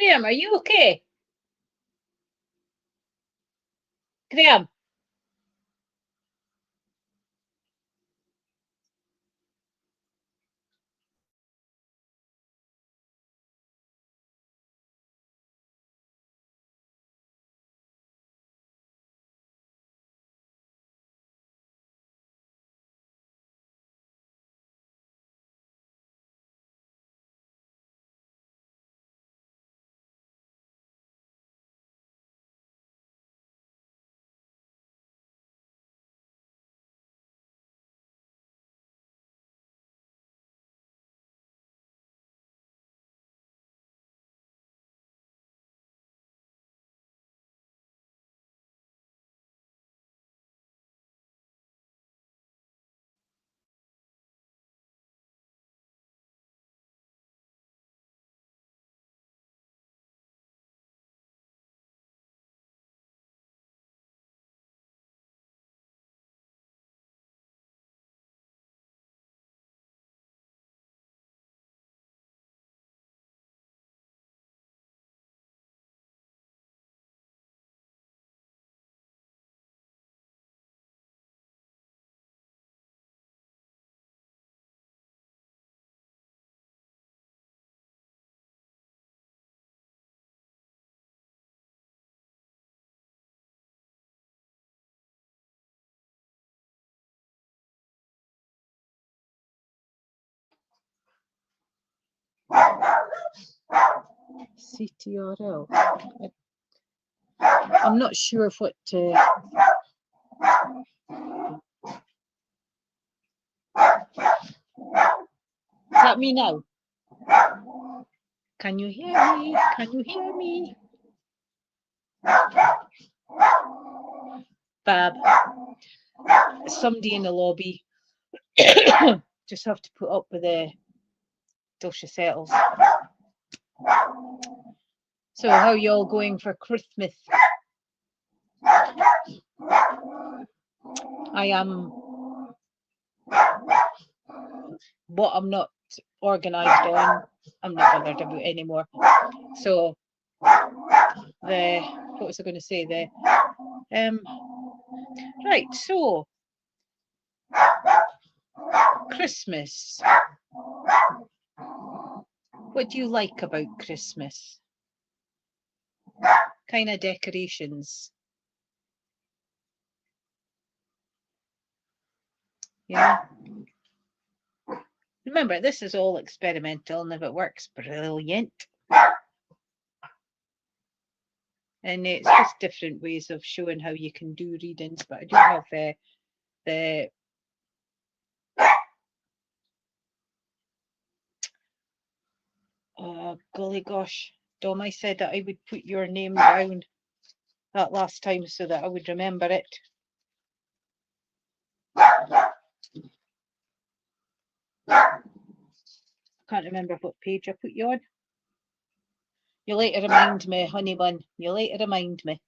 Graham, are you okay? Graham. CTRL. I'm not sure what to... Is that me now? Can you hear me? Can you hear me? Fab. Somebody in the lobby. Just have to put up with the till she settles. So how you all going for Christmas? I am what I'm not organised on, I'm not bothered about anymore. So what was I going to say there? Right, so Christmas. What do you like about Christmas? Kind of decorations. Yeah. Remember, this is all experimental, and if it works, brilliant. And it's just different ways of showing how you can do readings, but I don't have the oh golly gosh, Dom, I said that I would put your name down that last time so that I would remember it. Can't remember what page I put you on. You'll later remind me, honey bun. You'll later remind me.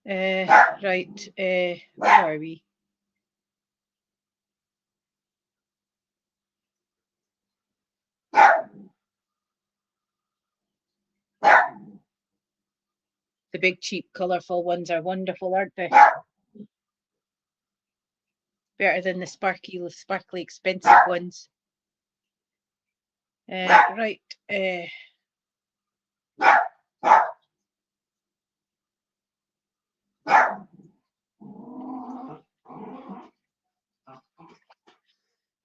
Right, where are we? The big, cheap, colourful ones are wonderful, aren't they? Better than the sparkly, expensive ones. Right.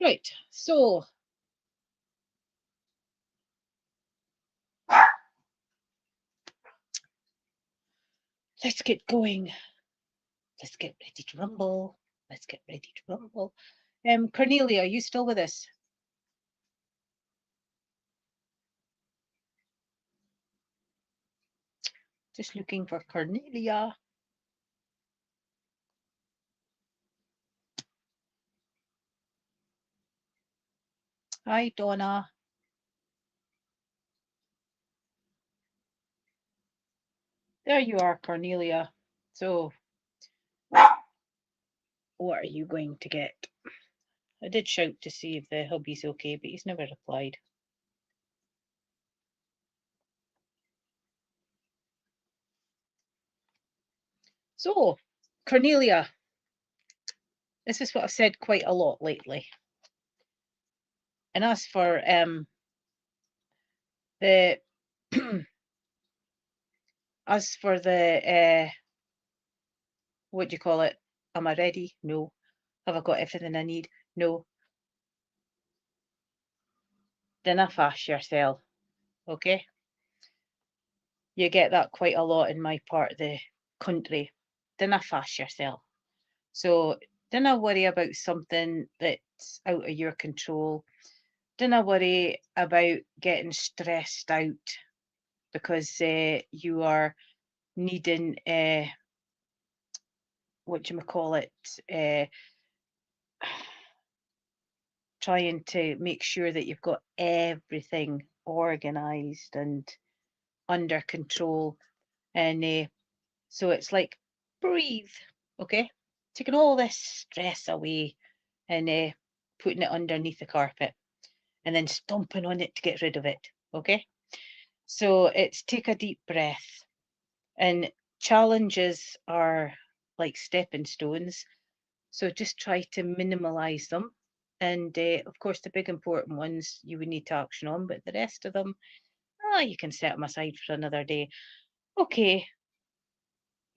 Right, so let's get going. Let's get ready to rumble. Let's get ready to rumble. Cornelia, are you still with us? Just looking for Cornelia. Hi, Donna. There you are, Cornelia. So, what are you going to get? I did shout to see if the hubby's okay, but he's never replied. So, Cornelia, this is what I've said quite a lot lately. And as for the as for the what do you call it? Am I ready? No. Have I got everything I need? No. Dinna fash yourself. Okay? You get that quite a lot in my part of the country. Dinna fash yourself. So dinna worry about something that's out of your control. Dinna worry about getting stressed out because you are needing what do you call it? Trying to make sure that you've got everything organized and under control. And so it's like breathe, okay? Taking all this stress away and putting it underneath the carpet and then stomping on it to get rid of it, okay? So it's take a deep breath. And challenges are like stepping stones. So just try to minimalize them. And of course, the big important ones you would need to action on, but the rest of them, you can set them aside for another day. Okay,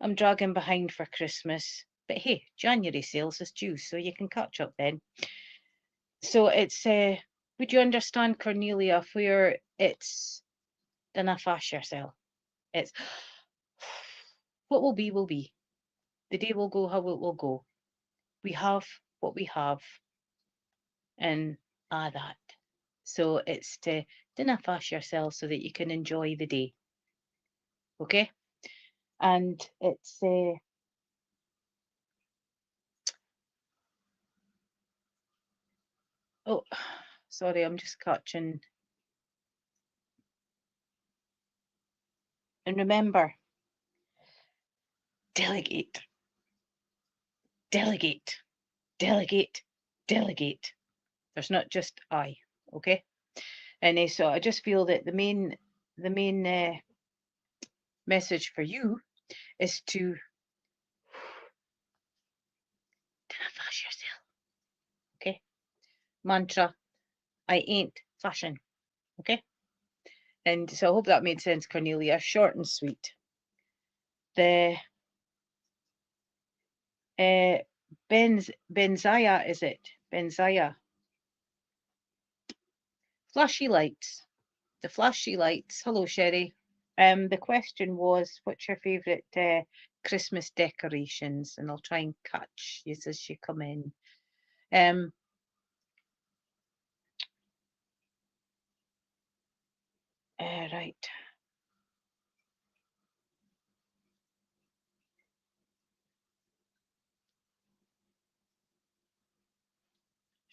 I'm dragging behind for Christmas, but hey, January sales is due, so you can catch up then. So it's, would you understand, Cornelia, where it's dinna fash yourself? It's what will be, will be. The day will go how it will go. We have what we have, and that. So it's to dinna fash yourself so that you can enjoy the day. Okay? And it's oh, sorry, I'm just catching. And remember, delegate, delegate, delegate, delegate. There's not just I, okay? And so I just feel that the main message for you is to dinna fash yourself, okay? Mantra, I ain't fashion, okay? And so I hope that made sense, Cornelia. Short and sweet. The Benzaya, is it? Benzaya. Flashy lights. The flashy lights. Hello, Sherry. The question was, what's your favourite Christmas decorations? And I'll try and catch you as you come in. Right.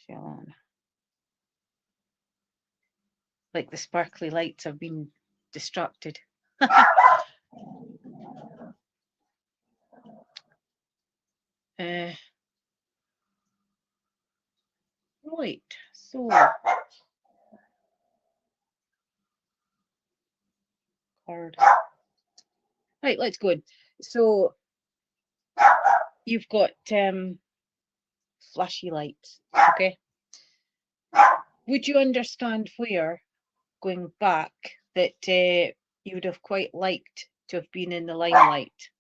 Sheila. Like the sparkly lights, I've been distracted. Right, so card. Right, let's go. So you've got flashy lights, okay? Would you understand where, going back, that you would have quite liked to have been in the limelight?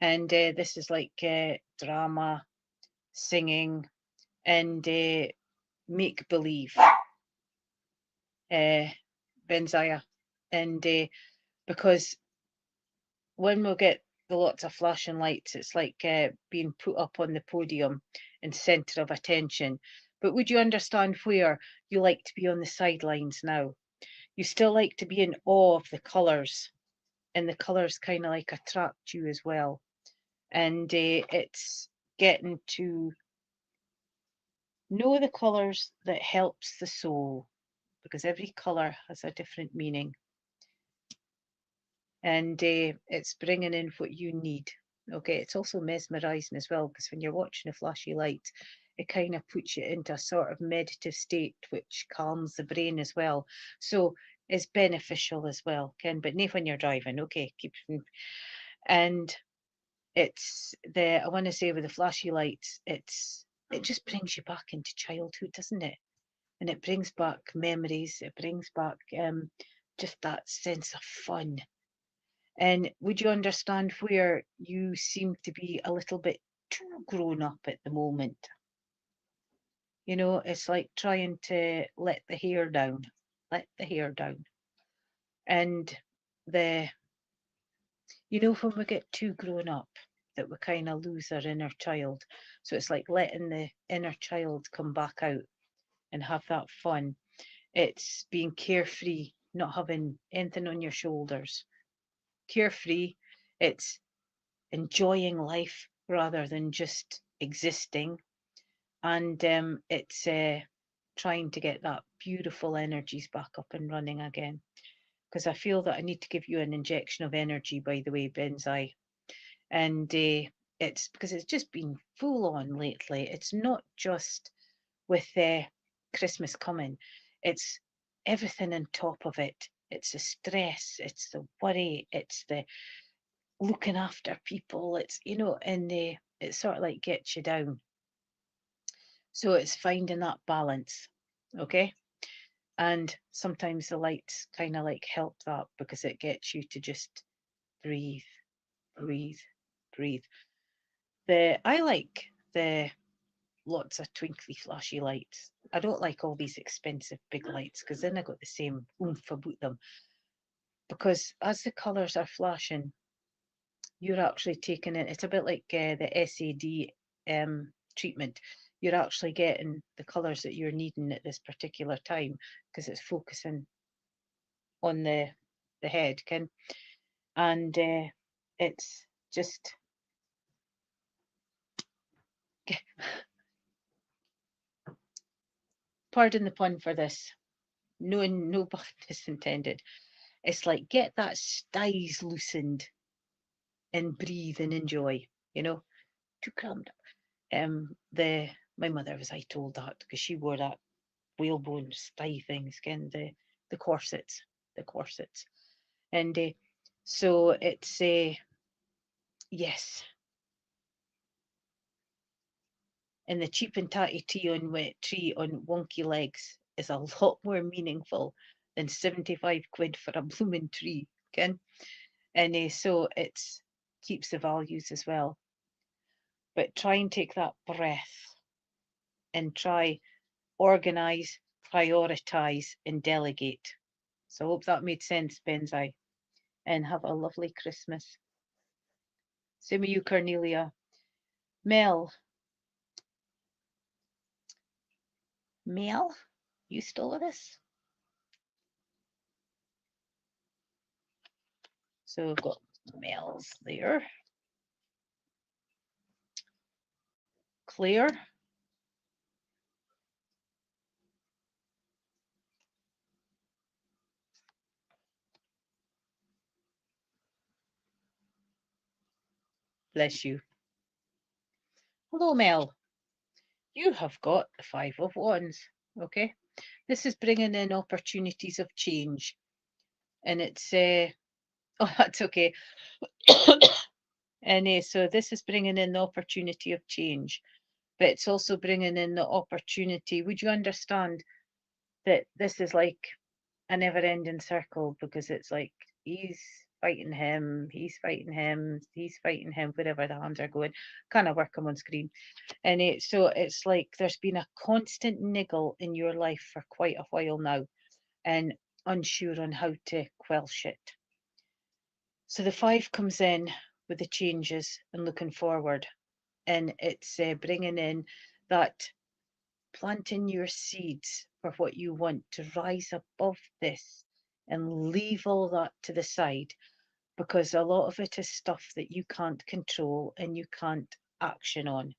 And this is like drama, singing, and make believe, Benzaya. And because when we get the lots of flashing lights, it's like being put up on the podium and centre of attention. But would you understand where you like to be on the sidelines now? You still like to be in awe of the colours, and the colours kind of like attract you as well. And it's getting to know the colours that helps the soul, because every colour has a different meaning. And it's bringing in what you need. Okay, it's also mesmerizing as well, because when you're watching the flashy lights, it kind of puts you into a sort of meditative state, which calms the brain as well. So it's beneficial as well, Ken, but not when you're driving. Okay, keep. And it's I want to say with the flashy lights, it just brings you back into childhood, doesn't it? And it brings back memories. It brings back just that sense of fun. And would you understand where you seem to be a little bit too grown up at the moment? You know, it's like trying to let the hair down, let the hair down. And the, you know, when we get too grown up, that we kind of lose our inner child. So it's like letting the inner child come back out and have that fun. It's being carefree, not having anything on your shoulders. Carefree, it's enjoying life rather than just existing. And it's trying to get that beautiful energies back up and running again. Because I feel that I need to give you an injection of energy, by the way, Benzai. And it's because it's just been full on lately. It's not just with Christmas coming, it's everything on top of it. It's the stress, it's the worry, it's the looking after people, it's, you know, and it sort of like gets you down. So it's finding that balance, okay? And sometimes the lights kind of like help that because it gets you to just breathe, breathe, breathe. I like the lots of twinkly flashy lights. I don't like all these expensive big lights because then I got the same oomph about them. Because as the colours are flashing, you're actually taking it. It's a bit like the SAD treatment. You're actually getting the colours that you're needing at this particular time because it's focusing on the head, Ken. And it's just pardon the pun for this. No bad is intended. It's like get that styes loosened and breathe and enjoy, you know, too crammed up. The my mother was I told that because she wore that whalebone stye thing, skin the corsets, the corsets, and so it's yes, and the cheap and tatty tree on wet tree on wonky legs is a lot more meaningful than 75 quid for a blooming tree, ken, and so it's keeps the values as well. But try and take that breath and try organize, prioritize, and delegate. So I hope that made sense, Benzai. And have a lovely Christmas. Same with you, Cornelia. Mel. Mel, you still with us? So we've got Mel's there. Claire. Bless you. Hello, Mel. You have got the Five of Wands. Okay. This is bringing in opportunities of change. And it's, oh, that's okay. And so this is bringing in the opportunity of change, but it's also bringing in the opportunity. Would you understand that this is like a never ending circle because it's like he's fighting him, he's fighting him, he's fighting him, wherever the hands are going. Kind of work them on screen. And so it's like there's been a constant niggle in your life for quite a while now and unsure on how to quelch it. So the five comes in with the changes and looking forward. And it's bringing in that planting your seeds for what you want to rise above this and leave all that to the side because a lot of it is stuff that you can't control and you can't action on.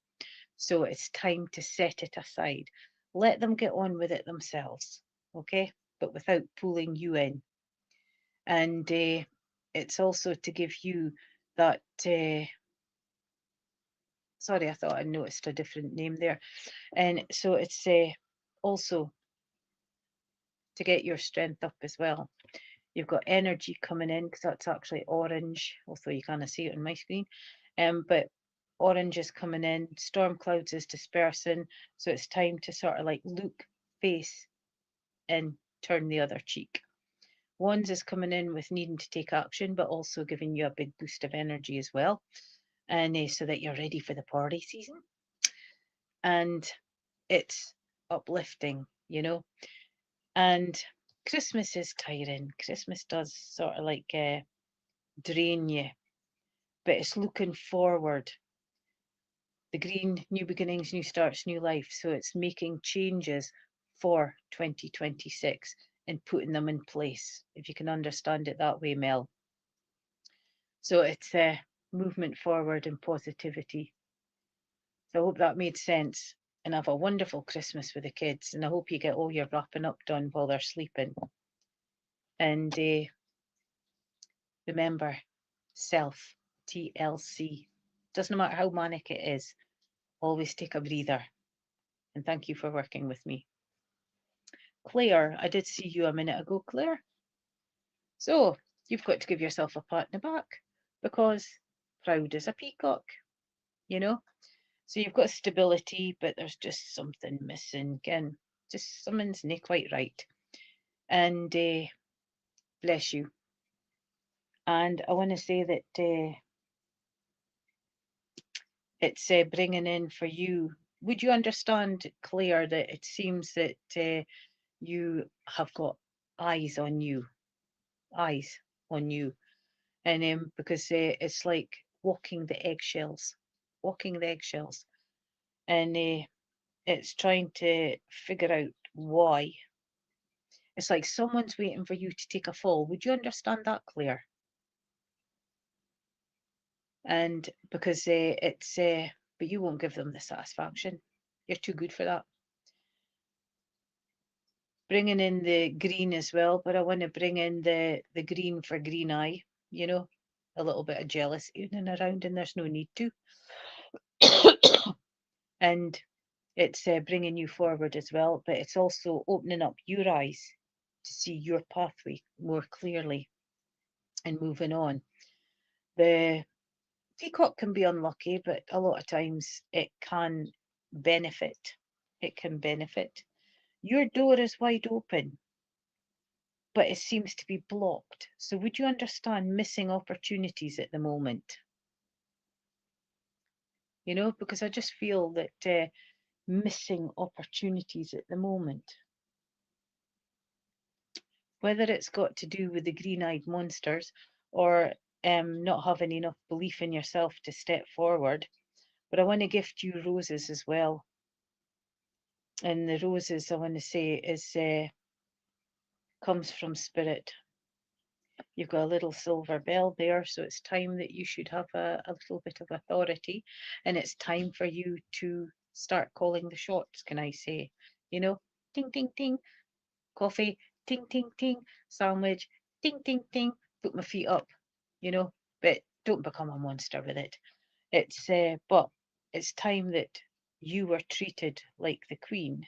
So it's time to set it aside. Let them get on with it themselves, okay? But without pulling you in. And it's also to give you that. Sorry, I thought I noticed a different name there. And so it's also to get your strength up as well. You've got energy coming in because that's actually orange, although you kind of see it on my screen. But orange is coming in, storm clouds is dispersing, so it's time to sort of like look, face, and turn the other cheek. Wands is coming in with needing to take action, but also giving you a big boost of energy as well, and so that you're ready for the party season. And it's uplifting, you know. And Christmas is tiring. Christmas does sort of like drain you, but it's looking forward. The green, new beginnings, new starts, new life. So it's making changes for 2026 and putting them in place, if you can understand it that way, Mel. So it's movement forward and positivity. So I hope that made sense. And have a wonderful Christmas with the kids. And I hope you get all your wrapping up done while they're sleeping. And remember, self, TLC. Doesn't matter how manic it is, always take a breather. And thank you for working with me. Claire, I did see you a minute ago, Claire. So you've got to give yourself a pat in the back because proud as a peacock, you know. So you've got stability, but there's just something missing. Again, just something's not quite right. And bless you. And I want to say that it's bringing in for you. Would you understand, Claire, that it seems that you have got eyes on you, and because it's like walking the eggshells, and it's trying to figure out why. It's like someone's waiting for you to take a fall. Would you understand that, Claire? And because but you won't give them the satisfaction. You're too good for that. Bringing in the green as well, but I want to bring in the green for green eye, you know, a little bit of jealousy in and around, and there's no need to. And it's bringing you forward as well, but it's also opening up your eyes to see your pathway more clearly and moving on. The peacock can be unlucky, but a lot of times it can benefit. It can benefit. Your door is wide open, but it seems to be blocked. So would you understand missing opportunities at the moment? You know, because I just feel that missing opportunities at the moment, whether it's got to do with the green-eyed monsters or not having enough belief in yourself to step forward. But I want to gift you roses as well. And the roses, I want to say, is comes from spirit. You've got a little silver bell there, so it's time that you should have a little bit of authority, and it's time for you to start calling the shots, can I say? You know, ting, ting, ting, coffee, ting, ting, ting, sandwich, ting, ting, ting, put my feet up, you know, but don't become a monster with it. It's, but it's time that you were treated like the queen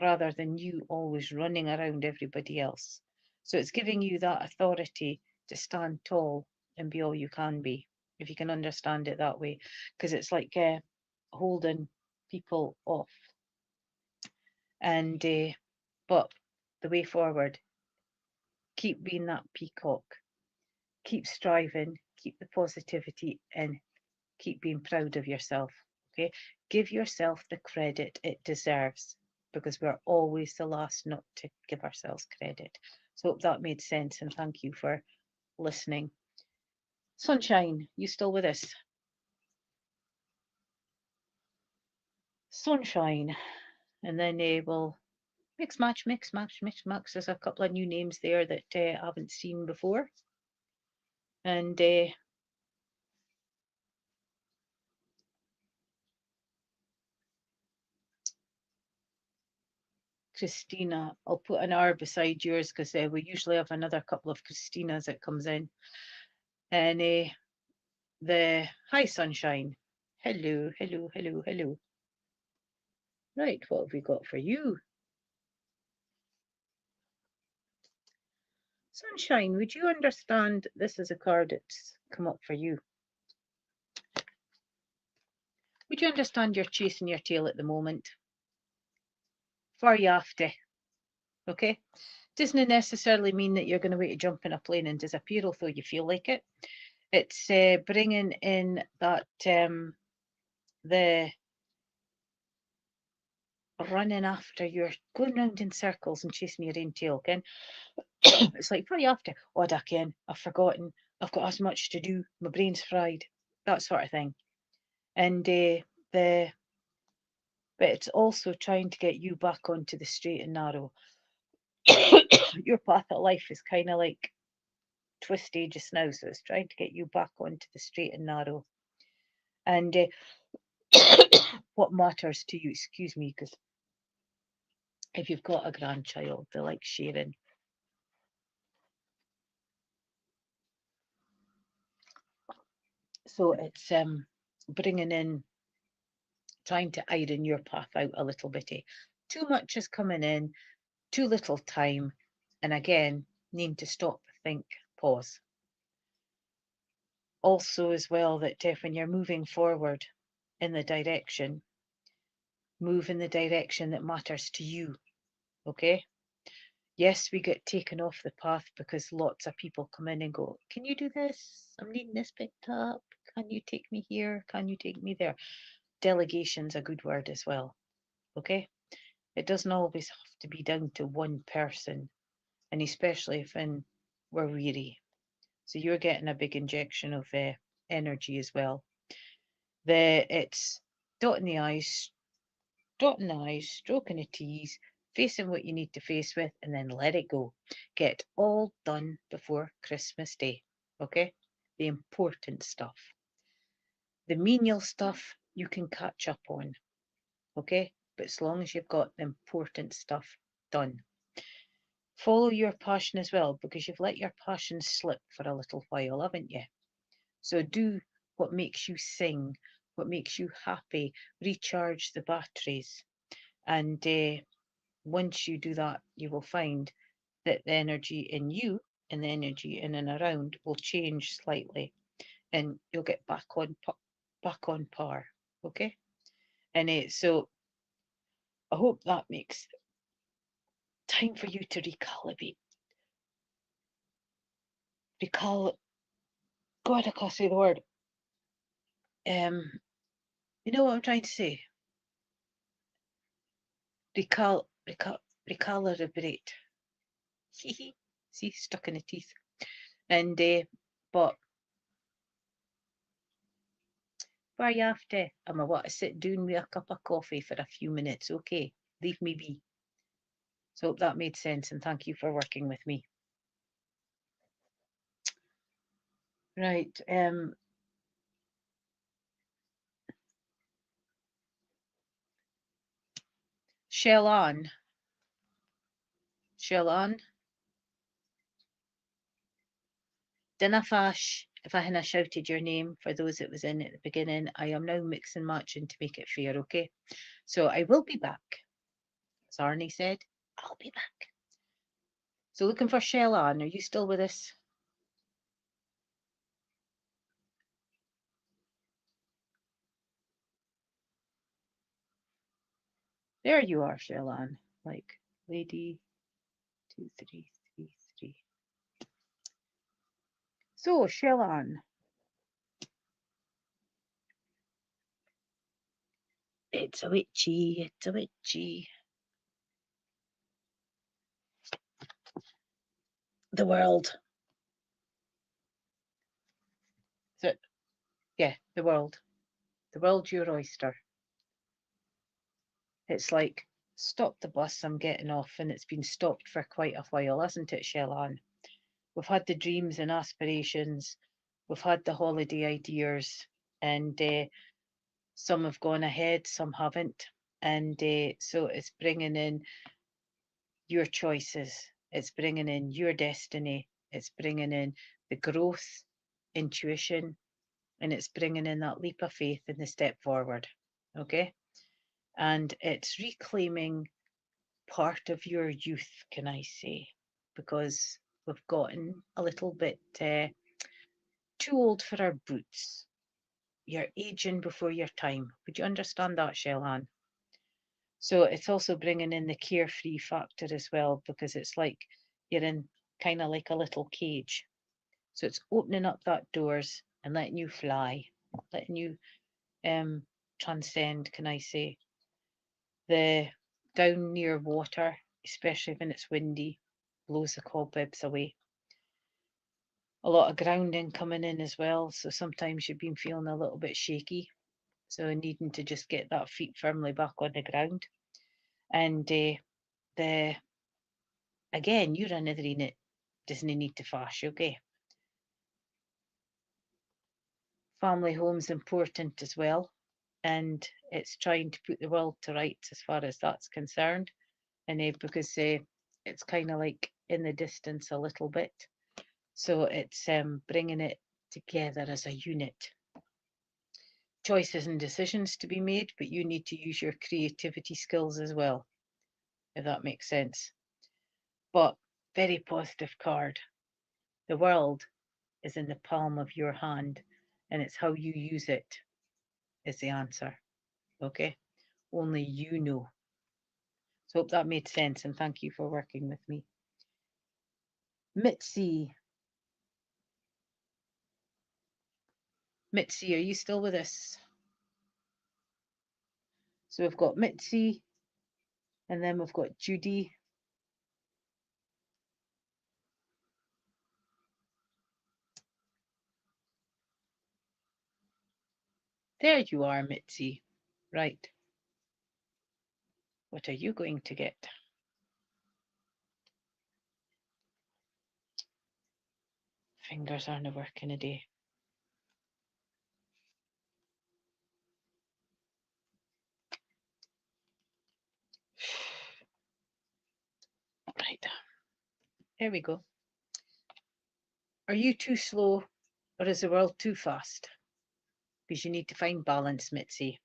rather than you always running around everybody else. So it's giving you that authority to stand tall and be all you can be, if you can understand it that way, because it's like holding people off. And but the way forward, keep being that peacock, keep striving, keep the positivity, and keep being proud of yourself. Okay, give yourself the credit it deserves, because we're always the last not to give ourselves credit. So hope that made sense, and thank you for listening. Sunshine, you still with us? Sunshine, and then we'll mix match, mix match, mix match. There's a couple of new names there that I haven't seen before, and Christina, I'll put an R beside yours because we usually have another couple of Christinas that comes in. And the hi sunshine. Hello, hello, hello, hello. Right, what have we got for you? Sunshine, would you understand this is a card that's come up for you? Would you understand you're chasing your tail at the moment? Far you after, okay? Doesn't necessarily mean that you're going to wait to jump in a plane and disappear, although you feel like it. It's bringing in that the running after, you're going round in circles and chasing your own tail, Ken. It's like, what are you after? Oh, I Ken, I've forgotten. I've got as much to do. My brain's fried. That sort of thing. And but it's also trying to get you back onto the straight and narrow. Your path of life is kind of like twisty just now, so it's trying to get you back onto the straight and narrow. And what matters to you, excuse me, because if you've got a grandchild, they like sharing. So it's bringing in, trying to iron your path out a little bitty. Too much is coming in, too little time, and again, need to stop, think, pause. Also, as well, that when you're moving forward in the direction, move in the direction that matters to you, okay? Yes, we get taken off the path because lots of people come in and go, can you do this? I'm needing this picked up. Can you take me here? Can you take me there? Delegation's a good word as well, okay? It doesn't always have to be down to one person, and especially if we're weary. So you're getting a big injection of energy as well. It's dotting the I's, stroking the T's, facing what you need to face with, and then let it go. Get all done before Christmas Day, okay? The important stuff. The menial stuff you can catch up on, okay? But as long as you've got the important stuff done. Follow your passion as well, because you've let your passion slip for a little while, haven't you? So do what makes you sing, what makes you happy, recharge the batteries. And once you do that, you will find that the energy in you and the energy in and around will change slightly, and you'll get back on par. Okay, and so I hope that makes time for you to recalibrate. God, I can't say the word. You know what I'm trying to say? Recalibrate. See, stuck in the teeth. And but where you after? I'm want to sit down with a cup of coffee for a few minutes. Okay, leave me be. So hope that made sense, and thank you for working with me. Right. Sheila. Dinna fash if I hadn't shouted your name for those that was in at the beginning. I am now mix and matching to make it fair, okay? So I will be back. As Arnie said, I'll be back. So looking for Sheila. Are you still with us? There you are, Sheila. Like lady 2333. So Sheila, it's a witchy, it's a witchy. The world. So, yeah, the world. The world's your oyster. It's like, stop the bus, I'm getting off, and it's been stopped for quite a while, hasn't it, Sheila? We've had the dreams and aspirations, we've had the holiday ideas, and some have gone ahead, some haven't. And so it's bringing in your choices, it's bringing in your destiny, it's bringing in the growth, intuition, and it's bringing in that leap of faith and the step forward. Okay. And it's reclaiming part of your youth, can I say, because we've gotten a little bit too old for our boots. you're aging before your time. Would you understand that, Sheila? So it's also bringing in the carefree factor as well, because it's like you're in kind of like a little cage. So it's opening up that doors and letting you fly, letting you transcend, can I say. The down near water, especially when it's windy, blows the cobwebs away. A lot of grounding coming in as well. So sometimes you've been feeling a little bit shaky. So needing to just get that feet firmly back on the ground. And the again, you're another unit doesn't need to fast, okay? Family home's important as well. And it's trying to put the world to rights as far as that's concerned. And because it's kind of like in the distance a little bit. So it's bringing it together as a unit. Choices and decisions to be made, but you need to use your creativity skills as well, if that makes sense. But very positive card. The world is in the palm of your hand, and it's how you use it is the answer. Okay? Only you know. So hope that made sense, and thank you for working with me. Mitzi. Mitzi, are you still with us? So we've got Mitzi, and then we've got Judy. There you are, Mitzi. Right. What are you going to get? Fingers aren't working a day. Right. Here we go. Are you too slow, or is the world too fast? Because you need to find balance, Mitzi.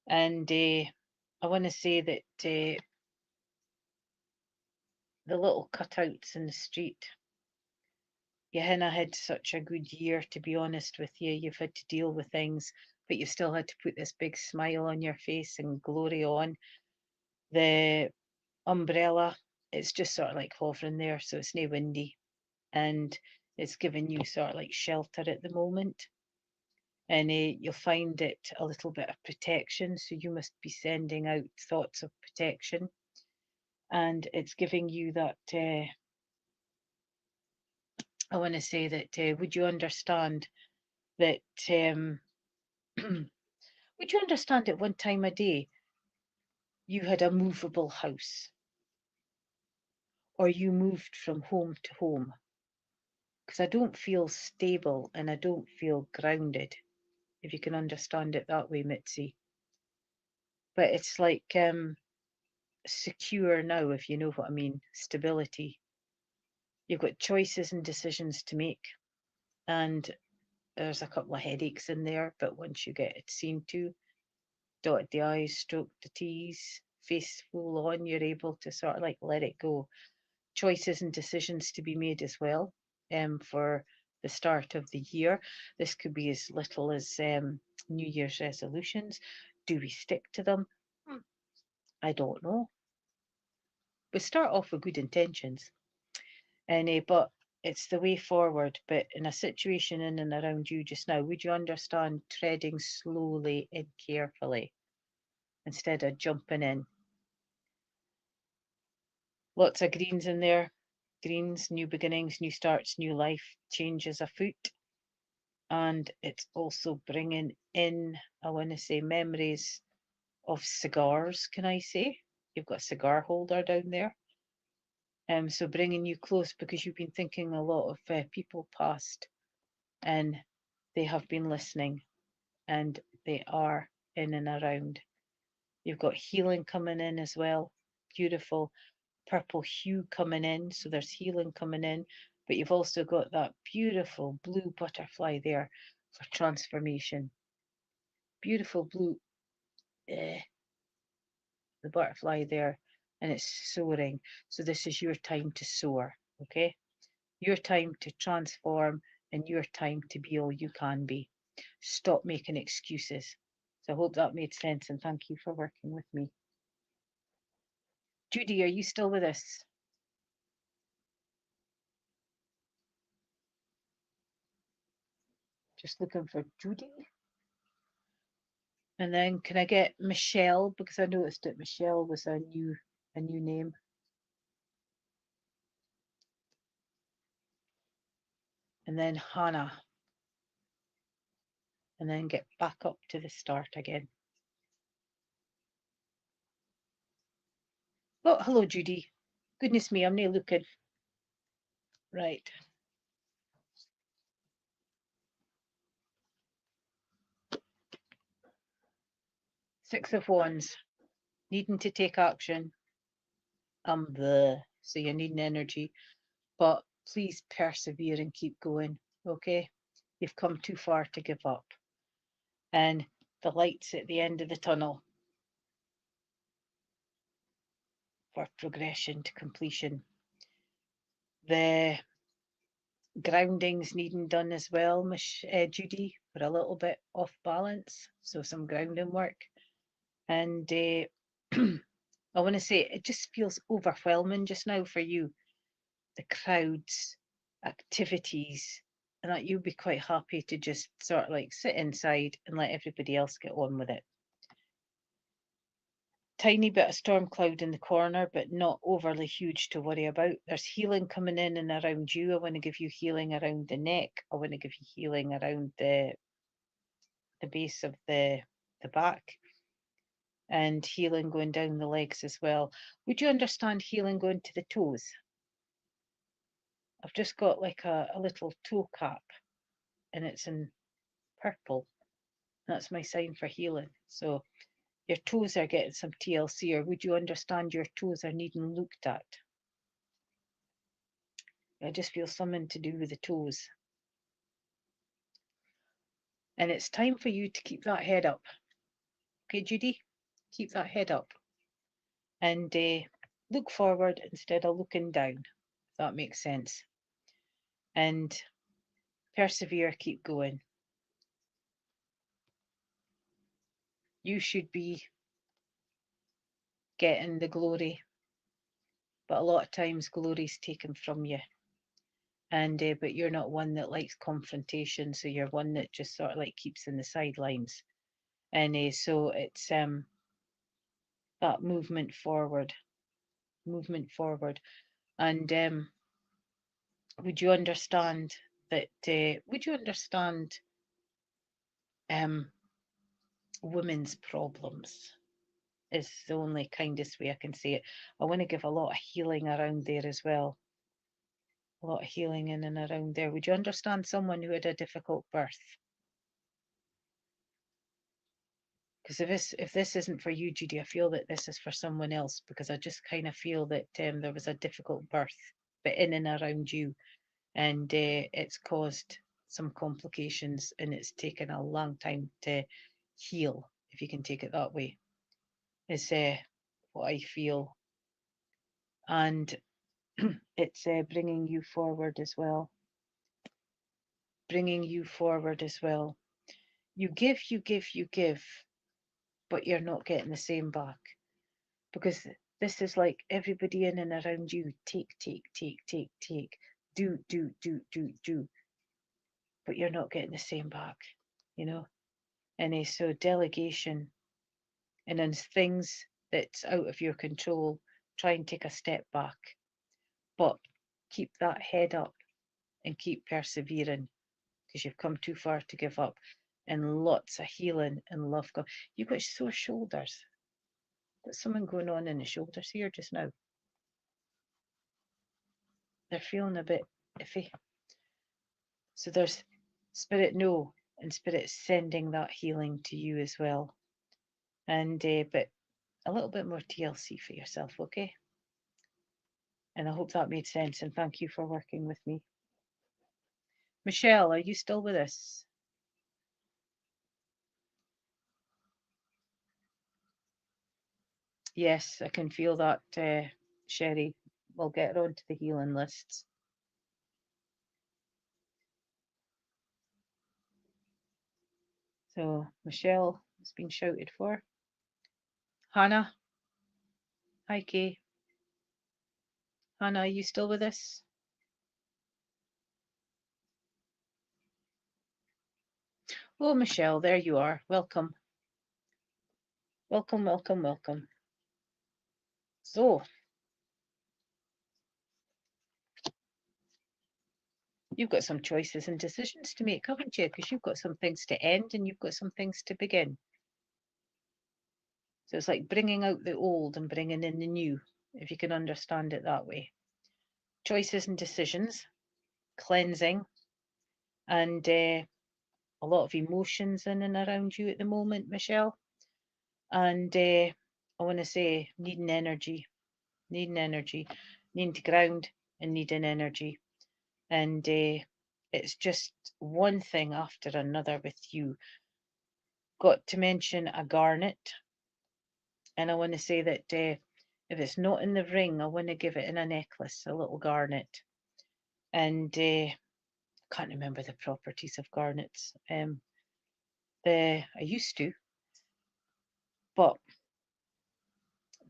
And I want to say that the little cutouts in the street, you haven't had such a good year, to be honest with you. You've had to deal with things, but you've still had to put this big smile on your face and glory on. The umbrella, it's just sort of like hovering there, so it's no windy. And it's giving you sort of like shelter at the moment. And you'll find it a little bit of protection. So you must be sending out thoughts of protection. And it's giving you that. I want to say that would you understand that? Would you understand at one time a day you had a movable house, or you moved from home to home? Because I don't feel stable and I don't feel grounded, if you can understand it that way, Mitzi. But it's like secure now, if you know what I mean. Stability. You've got choices and decisions to make, and there's a couple of headaches in there, but once you get it seen to, dot the I's, stroke the T's, face full on, you're able to sort of like let it go. Choices and decisions to be made as well for the start of the year. This could be as little as New Year's resolutions. Do we stick to them? I don't know. We start off with good intentions, and but it's the way forward. But in a situation in and around you just now, would you understand treading slowly and carefully instead of jumping in? Lots of greens in there. Greens, new beginnings, new starts, new life, changes afoot. And it's also bringing in, I want to say, memories of cigars, can I say? You've got a cigar holder down there. So bringing you close, because you've been thinking a lot of people past, and they have been listening, and they are in and around. You've got healing coming in as well. Beautiful purple hue coming in. So there's healing coming in, but you've also got that beautiful blue butterfly there for transformation. Beautiful blue, the butterfly there, and it's soaring. So this is your time to soar, okay? Your time to transform, and your time to be all you can be. Stop making excuses. So I hope that made sense, and thank you for working with me. Judy, are you still with us? Just looking for Judy. And then can I get Michelle, because I noticed that Michelle was a new name. And then Hannah. And then get back up to the start again. Oh, hello, Judy. Goodness me, I'm not looking. Right. Six of Wands. Needing to take action. So you're needing energy. But please persevere and keep going, okay? You've come too far to give up. And the light's at the end of the tunnel for progression to completion. The grounding's needing done as well, Judy. We're a little bit off balance, so some grounding work. And I want to say it just feels overwhelming just now for you. The crowds, activities, and that you'll be quite happy to just sort of like sit inside and let everybody else get on with it. Tiny bit of storm cloud in the corner, but not overly huge to worry about. There's healing coming in and around you. I want to give you healing around the neck. I want to give you healing around the base of the back, and healing going down the legs as well. Would you understand healing going to the toes? I've just got like a little toe cap, and it's in purple. That's my sign for healing. So your toes are getting some TLC, or would you understand your toes are needing looked at? I just feel something to do with the toes. And it's time for you to keep that head up. Okay, Judy? Keep that head up. And look forward instead of looking down, if that makes sense. And persevere, keep going. You should be getting the glory, but a lot of times glory's taken from you. And but you're not one that likes confrontation, so you're one that just sort of like keeps in the sidelines. And so it's that movement forward. And would you understand that? Would you understand women's problems? Is the only kindest way I can say it. I want to give a lot of healing around there as well. A lot of healing in and around there. Would you understand someone who had a difficult birth? Because if this isn't for you, Judy, I feel that this is for someone else, because I just kind of feel that there was a difficult birth, but in and around you, and it's caused some complications, and it's taken a long time to heal, if you can take it that way, is what I feel. And it's bringing you forward as well. Bringing you forward as well. You give, but you're not getting the same back, because this is like everybody in and around you take, do, but you're not getting the same back, you know. And so delegation, and then things that's out of your control, try and take a step back, but keep that head up and keep persevering, because you've come too far to give up. And lots of healing and love. You've got sore shoulders. Got something going on in the shoulders here just now. They're feeling a bit iffy. So there's spirit no, and spirit sending that healing to you as well. And but a little bit more TLC for yourself, okay? And I hope that made sense, and thank you for working with me. Michelle, are you still with us? Yes, I can feel that, Sherry. We'll get her onto the healing lists. So Michelle has been shouted for. Hannah. Hi, Kay. Hannah, are you still with us? Oh, Michelle, there you are. Welcome. Welcome, welcome, welcome. So, you've got some choices and decisions to make, haven't you? Because you've got some things to end and you've got some things to begin. So it's like bringing out the old and bringing in the new, if you can understand it that way. Choices and decisions, cleansing, and a lot of emotions in and around you at the moment, Michelle. And I want to say needing energy, needing to ground and needing energy. And it's just one thing after another with you. Got to mention a garnet, and I want to say that if it's not in the ring, I want to give it in a necklace, a little garnet. And I can't remember the properties of garnets. I used to, but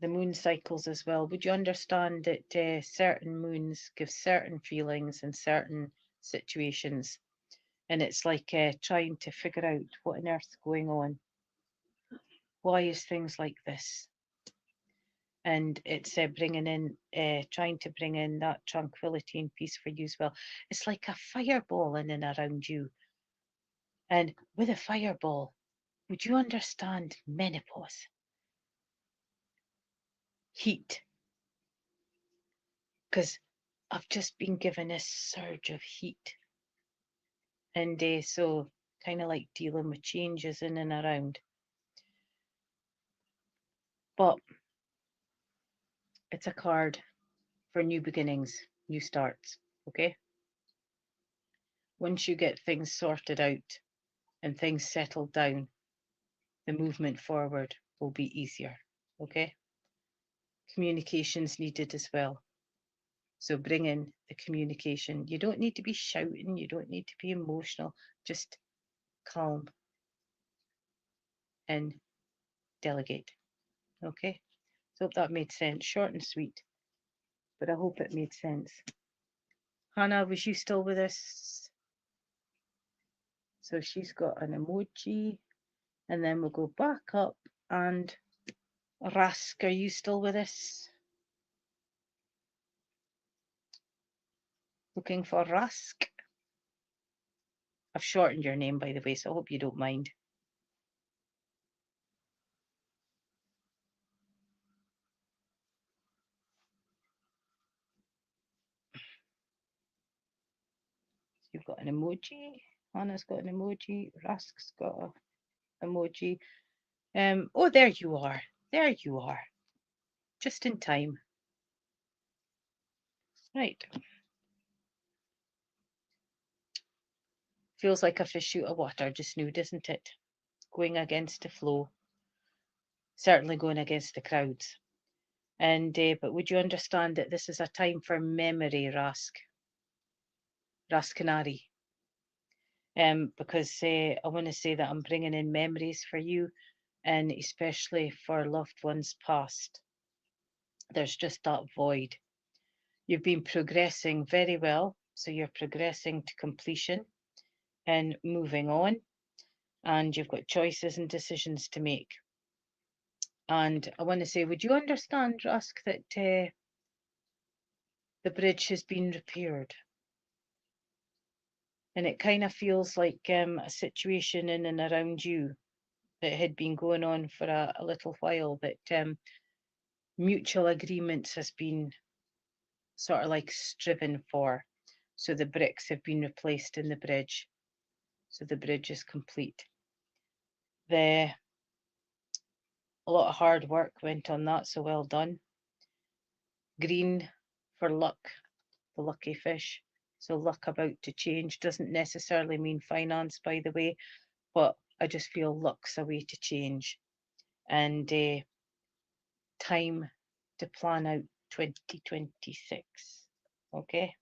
the moon cycles as well. Would you understand that certain moons give certain feelings in certain situations? And it's like trying to figure out what on earth's going on. Why is things like this? And it's bringing in, trying to bring in that tranquility and peace for you as well. It's like a fireball in and around you. And with a fireball, would you understand menopause? Heat. Because I've just been given a surge of heat. And so kind of like dealing with changes in and around. But it's a card for new beginnings, new starts, okay? Once you get things sorted out and things settled down, the movement forward will be easier, okay? Communication's needed as well. So bring in the communication. You don't need to be shouting, you don't need to be emotional, just calm and delegate, okay? So hope that made sense. Short and sweet, but I hope it made sense. Hannah, was you still with us? So she's got an emoji, and then we'll go back up. And Rask, are you still with us? Looking for Rask? I've shortened your name, by the way, so I hope you don't mind. You've got an emoji. Hannah's got an emoji. Rask's got an emoji. Oh, there you are. There you are. Just in time. Right. Feels like a fish out of water just now, doesn't it? Going against the flow. Certainly going against the crowds. And but would you understand that this is a time for memory, Rascanari? Because I want to say that I'm bringing in memories for you, and especially for loved ones past. There's just that void. You've been progressing very well, so you're progressing to completion and moving on, and you've got choices and decisions to make. And I want to say, would you understand, Rusk, that the bridge has been repaired? And it kind of feels like a situation in and around you that had been going on for a little while, that mutual agreements has been sort of like striven for. So the bricks have been replaced in the bridge. So the bridge is complete. A lot of hard work went on that, so well done. Green for luck, the lucky fish. So luck about to change doesn't necessarily mean finance, by the way, but I just feel luck's a way to change. And time to plan out 2026. Okay?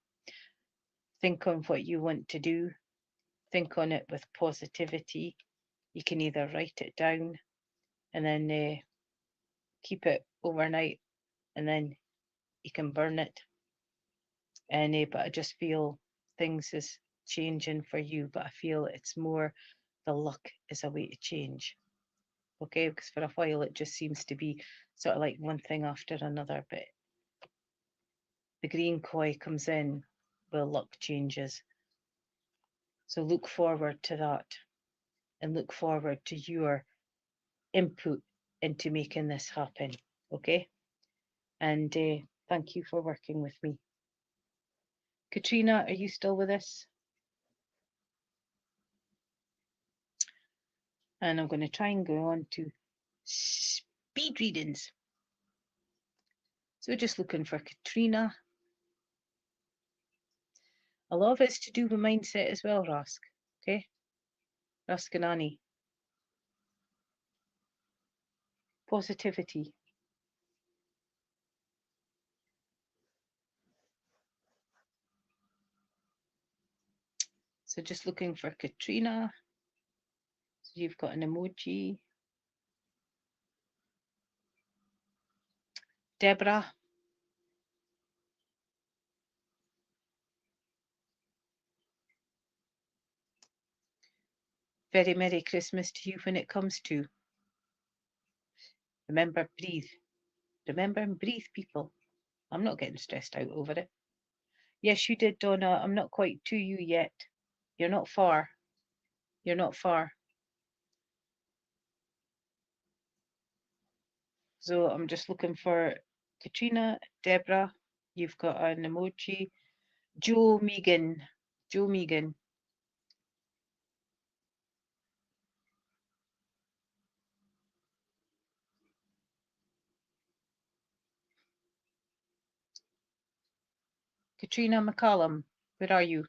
Think on what you want to do. Think on it with positivity. You can either write it down and then keep it overnight, and then you can burn it. But I just feel things is changing for you, but I feel it's more the luck is a way to change. Okay, because for a while it just seems to be sort of like one thing after another, but the green koi comes in where luck changes. So look forward to that and look forward to your input into making this happen. Okay, and thank you for working with me. Katrina, are you still with us? And I'm going to try and go on to speed readings. So just looking for Katrina. A lot of it's to do with mindset as well, Rask. Okay, Rask and Annie. Positivity. So just looking for Katrina. So you've got an emoji. Deborah. Very Merry Christmas to you when it comes to. Remember, breathe. Remember and breathe, people. I'm not getting stressed out over it. Yes, you did, Donna. I'm not quite to you yet. You're not far. You're not far. So I'm just looking for Katrina, Deborah. You've got an emoji. Joe Megan. Joe Megan. Katrina McCallum. Where are you?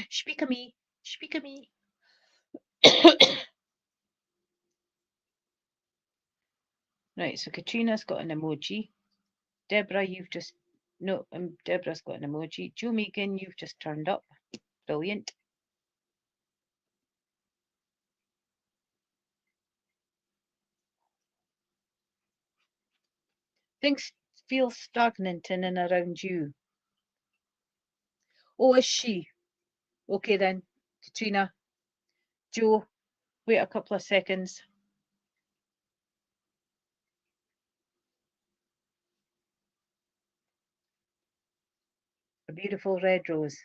Speak of me. Speak of me. Right, so Katrina's got an emoji. Deborah, you've just... No, Deborah's got an emoji. Joe Megan, you've just turned up. Brilliant. Things feel stagnant in and around you. Oh, is she? Okay then, Katrina. Joe, wait a couple of seconds. A beautiful red rose.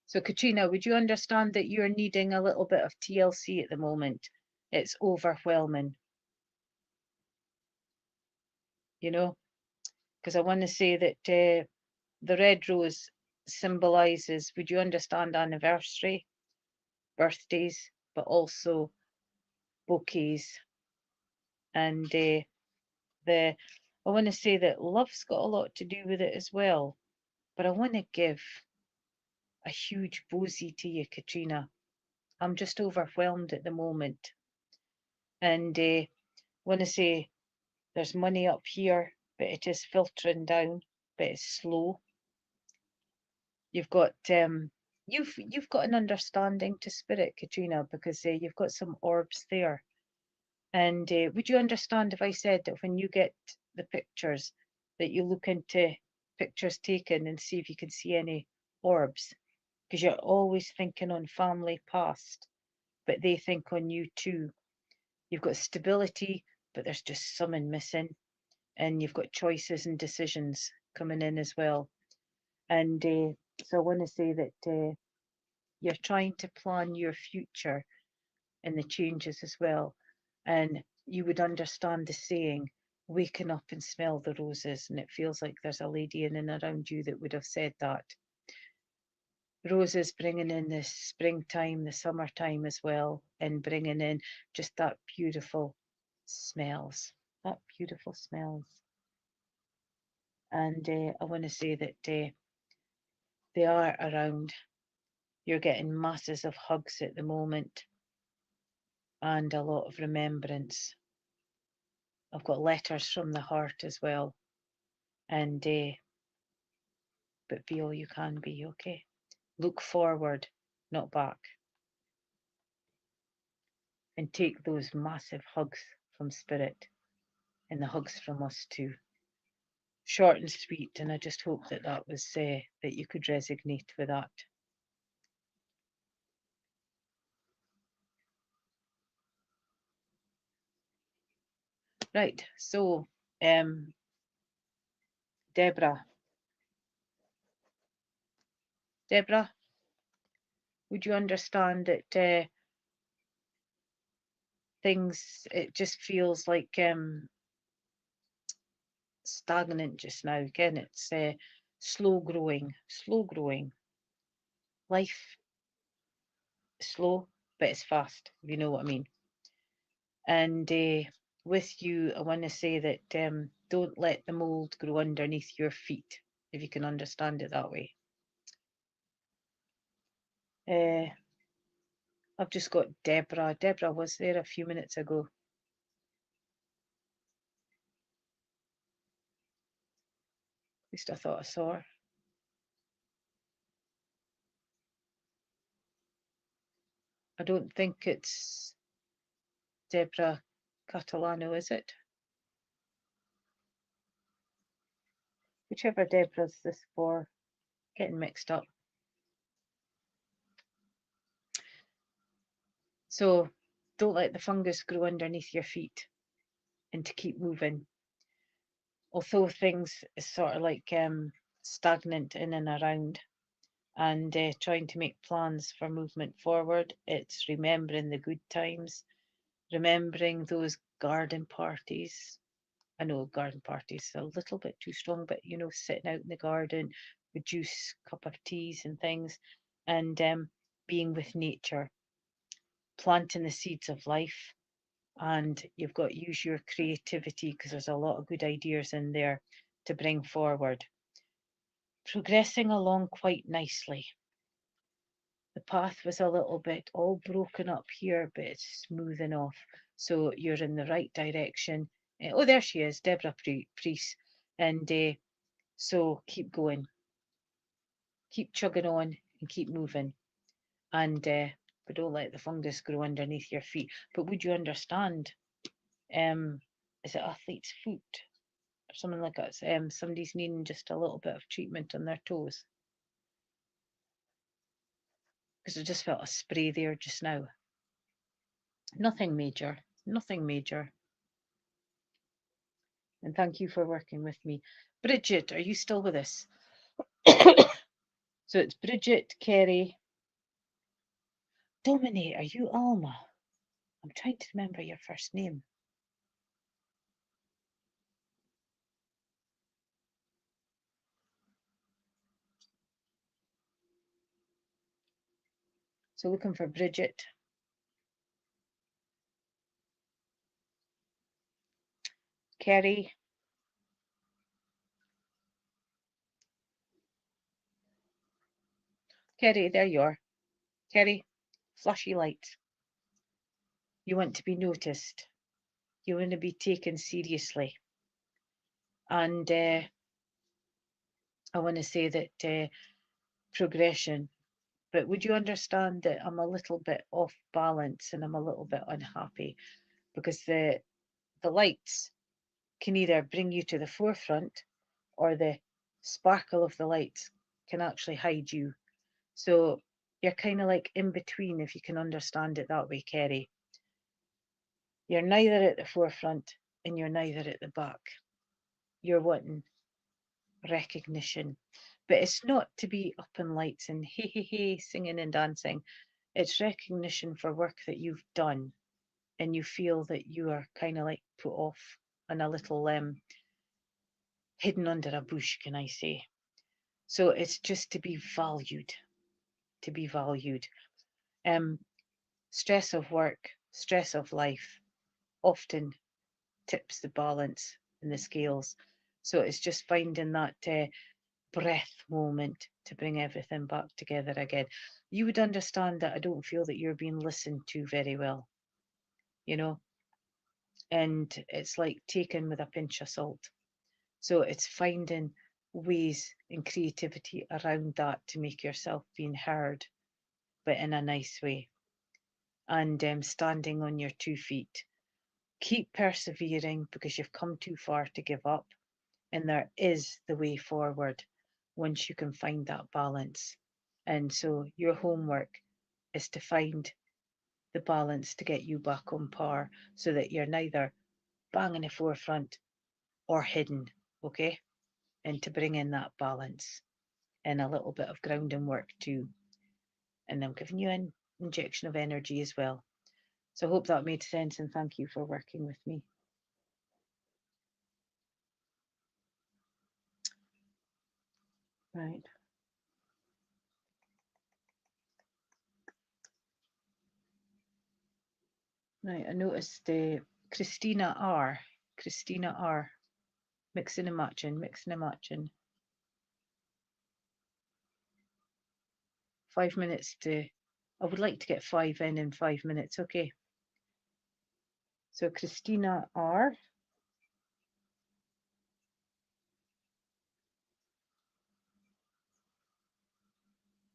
So, Katrina, would you understand that you're needing a little bit of TLC at the moment? It's overwhelming, you know, because I want to say that the red rose symbolizes, would you understand, anniversary, birthdays, but also bouquets. And I want to say that love's got a lot to do with it as well. But I want to give a huge bosy to you, Katrina. I'm just overwhelmed at the moment. And want to say there's money up here, but it is filtering down, but it's slow. You've got you've got an understanding to spirit, Katrina, because you've got some orbs there. And would you understand if I said that when you get the pictures, that you look into pictures taken and see if you can see any orbs? Because you're always thinking on family past, but they think on you too. You've got stability, but there's just something missing. And you've got choices and decisions coming in as well. And so I want to say that you're trying to plan your future and the changes as well. And you would understand the saying, waking up and smell the roses. And it feels like there's a lady in and around you that would have said that. Roses bringing in the springtime, the summertime as well, and bringing in just that beautiful smells, that beautiful smells. And I want to say that they are around. You're getting masses of hugs at the moment and a lot of remembrance. I've got letters from the heart as well. And but be all you can be, okay? Look forward, not back. and take those massive hugs from Spirit and the hugs from us too. Short and sweet, and I just hope that that was that you could resonate with that. Right, so Deborah, would you understand that things, it just feels like stagnant just now? Again, it's slow growing. Life slow, but it's fast, if you know what I mean. And with you, I want to say that don't let the mold grow underneath your feet, if you can understand it that way. I've just got Deborah. Deborah was there a few minutes ago. At least I thought I saw her. I don't think it's Deborah Catalano, is it? Whichever Deborah's this for, getting mixed up. So don't let the fungus grow underneath your feet, and to keep moving. Although things is sort of like stagnant in and around, and trying to make plans for movement forward, it's remembering the good times, remembering those garden parties. I know garden parties are a little bit too strong, but you know, sitting out in the garden with juice, cup of teas and things, and being with nature, planting the seeds of life. And you've got to use your creativity, because there's a lot of good ideas in there to bring forward. Progressing along quite nicely. The path was a little bit all broken up here, but it's smoothing off. So you're in the right direction. Oh, there she is, Deborah Priest. And so keep going, keep chugging on and keep moving. And but don't let the fungus grow underneath your feet. But would you understand? Is it athlete's foot or something like that? Somebody's needing just a little bit of treatment on their toes. Because I just felt a spray there just now. Nothing major, nothing major. And thank you for working with me. Bridget, are you still with us? So it's Bridget, Kerry. Dominic, are you Alma? I'm trying to remember your first name. So looking for Bridget. Kerry. Kerry, there you are. Kerry, flashy lights. You want to be noticed. You want to be taken seriously. And I want to say that progression, but would you understand that I'm a little bit off balance and I'm a little bit unhappy, because the lights can either bring you to the forefront, or the sparkle of the lights can actually hide you. So you're kind of like in between, if you can understand it that way, Kerry. You're neither at the forefront and you're neither at the back. You're wanting recognition, but it's not to be up in lights and hey, hey, hey, singing and dancing. It's recognition for work that you've done, and you feel that you are kind of like put off and a little hidden under a bush, can I say. So it's just to be valued, to be valued. Stress of work, stress of life often tips the balance in the scales. So it's just finding that breath moment to bring everything back together again. You would understand that I don't feel that you're being listened to very well, you know, and it's like taken with a pinch of salt. So it's finding ways and creativity around that to make yourself being heard, but in a nice way. and standing on your 2 feet. Keep persevering because you've come too far to give up, and there is the way forward once you can find that balance. And so your homework is to find the balance to get you back on par so that you're neither bang in the forefront or hidden, okay? And to bring in that balance and a little bit of grounding work too. And I'm giving you an injection of energy as well. So I hope that made sense, and thank you for working with me. Right. Right, I noticed Christina R. Christina R. Mixing and matching, mixing and matching. 5 minutes to, I would like to get 5 in 5 minutes, okay. So Christina R.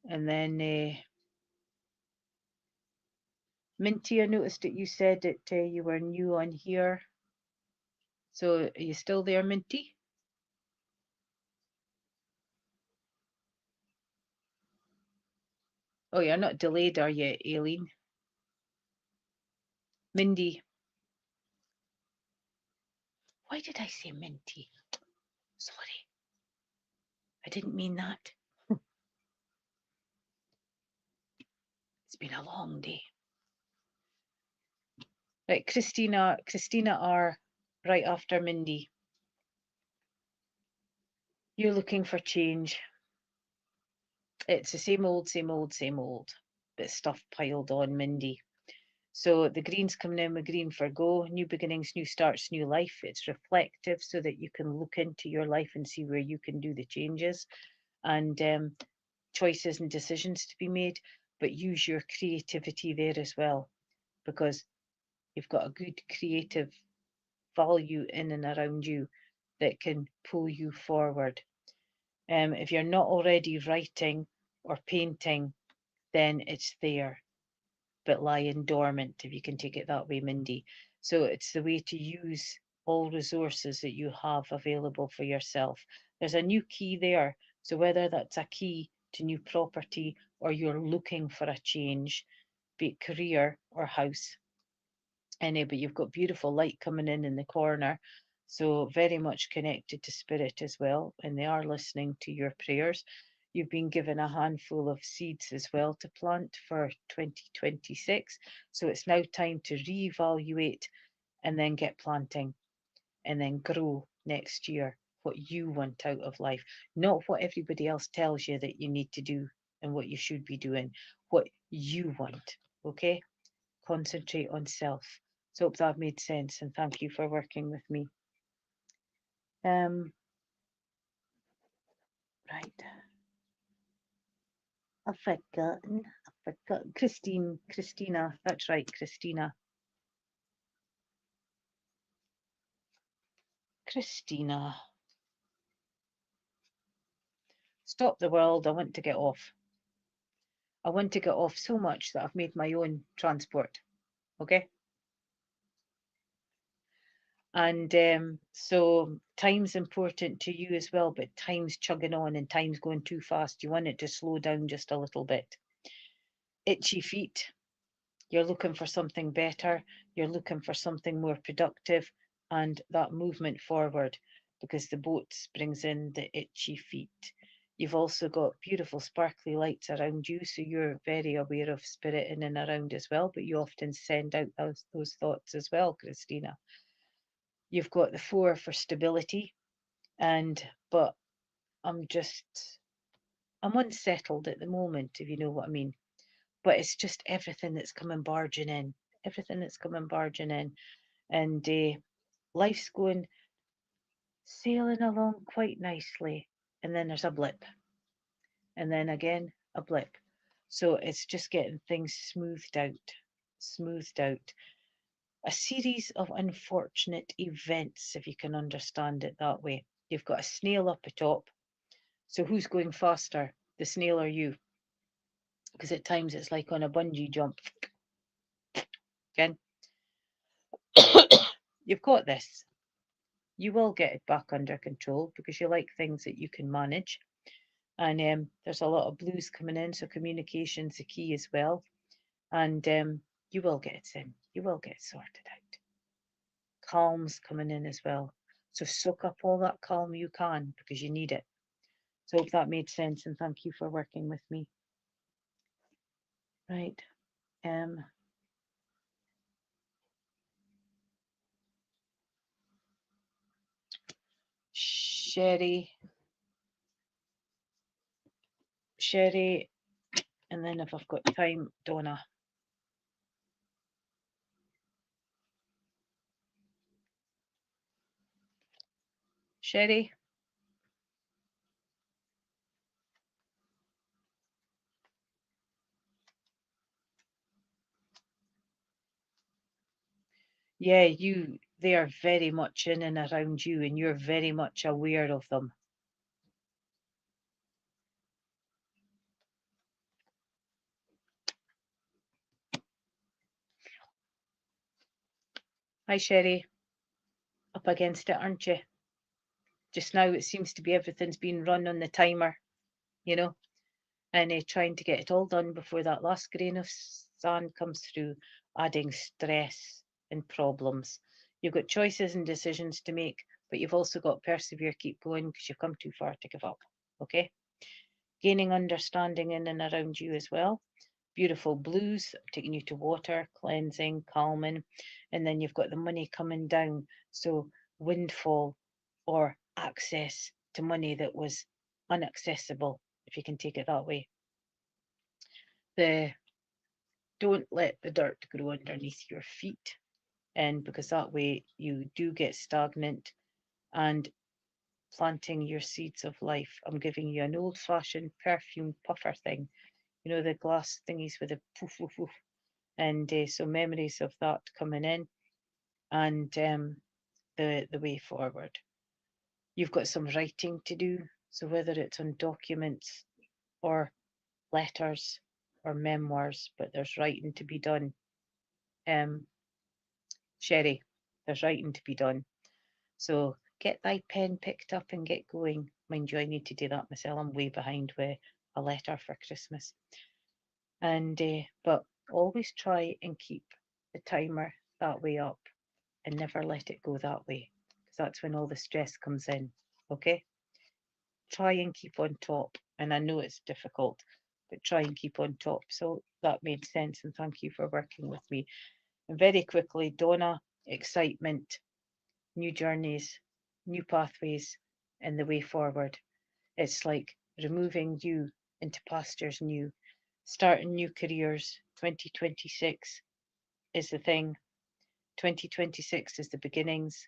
And then Minty, I noticed that you said that you were new on here. So are you still there, Minty? Oh, you're not delayed, are you, Aileen? Mindy. Why did I say Minty? Sorry. I didn't mean that. It's been a long day. Right, Christina R, right after Mindy. You're looking for change. It's the same old, same old, same old. Bit stuff piled on, Mindy. So the green's coming in with green for go, new beginnings, new starts, new life. It's reflective so that you can look into your life and see where you can do the changes and choices and decisions to be made, but use your creativity there as well, because you've got a good creative value in and around you that can pull you forward. If you're not already writing or painting, then it's there, but lying dormant, if you can take it that way, Mindy. So it's the way to use all resources that you have available for yourself. There's a new key there. So whether that's a key to new property or you're looking for a change, be it career or house, but you've got beautiful light coming in the corner. So very much connected to spirit as well, and they are listening to your prayers. You've been given a handful of seeds as well to plant for 2026. So it's now time to reevaluate and then get planting and then grow next year what you want out of life, not what everybody else tells you that you need to do and what you should be doing, what you want. Okay? Concentrate on self. So hope that made sense, and thank you for working with me. Right. I've forgotten. Christina. That's right, Christina. Christina. Stop the world. I want to get off. I want to get off so much that I've made my own transport. Okay. And so time's important to you as well, but time's chugging on and time's going too fast. You want it to slow down just a little bit. Itchy feet. You're looking for something better. You're looking for something more productive and that movement forward, because the boat brings in the itchy feet. You've also got beautiful sparkly lights around you, so you're very aware of spirit in and around as well, but you often send out those thoughts as well, Christina. You've got the 4 for stability, but I'm unsettled at the moment, if you know what I mean. But it's just everything that's coming barging in, and life's going sailing along quite nicely, and then there's a blip, and then again a blip. So it's just getting things smoothed out. A series of unfortunate events, if you can understand it that way. You've got a snail up the top. So who's going faster, the snail or you? Because at times it's like on a bungee jump. again. You've got this. You will get it back under control because you like things that you can manage. And there's a lot of blues coming in, so communication's the key as well. And you will get it in. You will get it sorted out. Calm's coming in as well. So soak up all that calm you can because you need it. So I hope that made sense, and thank you for working with me. Right. Sherry, and then if I've got time, Donna. Sherry? Yeah, they are very much in and around you, and you're very much aware of them. Hi, Sherry. Up against it, aren't you? Just now, it seems to be everything's being run on the timer, and trying to get it all done before that last grain of sand comes through, adding stress and problems. You've got choices and decisions to make, but you've also got to persevere, keep going, because you've come too far to give up. Okay? Gaining understanding in and around you as well. Beautiful blues, taking you to water, cleansing, calming, and then you've got the money coming down. So windfall or access to money that was inaccessible, if you can take it that way. Don't let the dirt grow underneath your feet, and because that way you do get stagnant. And planting your seeds of life, I'm giving you an old-fashioned perfume puffer thing, the glass thingies with a poof poof poof, and so memories of that coming in, and the way forward. You've got some writing to do, so whether it's on documents or letters or memoirs, but there's writing to be done. Sherry, there's writing to be done. So get thy pen picked up and get going. Mind you, I need to do that myself. I'm way behind with a letter for Christmas. And but always try and keep the timer that way up and never let it go that way, because that's when all the stress comes in. Okay? Try and keep on top. And I know it's difficult, but try and keep on top. So that made sense, and thank you for working with me. And very quickly, Donna, excitement, new journeys, new pathways, and the way forward. It's like removing you into pastures new, starting new careers. 2026 is the thing. 2026 is the beginnings,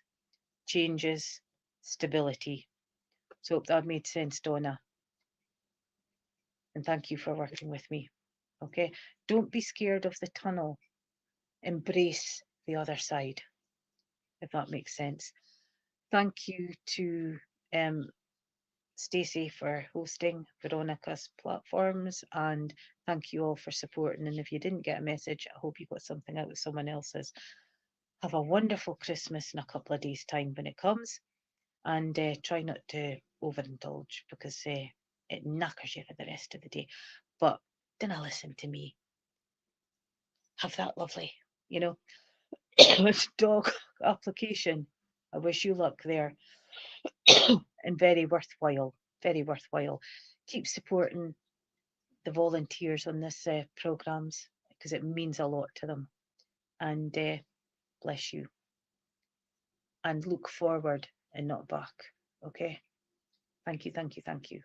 changes, stability. So hope that made sense, Donna. And thank you for working with me. Okay. Don't be scared of the tunnel. Embrace the other side, if that makes sense. Thank you to Stacey for hosting Veronica's platforms, and thank you all for supporting. And if you didn't get a message, I hope you got something out of someone else's. Have a wonderful Christmas in a couple of days' time when it comes, and try not to overindulge because it knackers you for the rest of the day. But don't listen to me. Have that lovely, dog application. I wish you luck there. And very worthwhile, very worthwhile. Keep supporting the volunteers on this programs because it means a lot to them. And bless you. And look forward and not back. Okay. Thank you, thank you, thank you.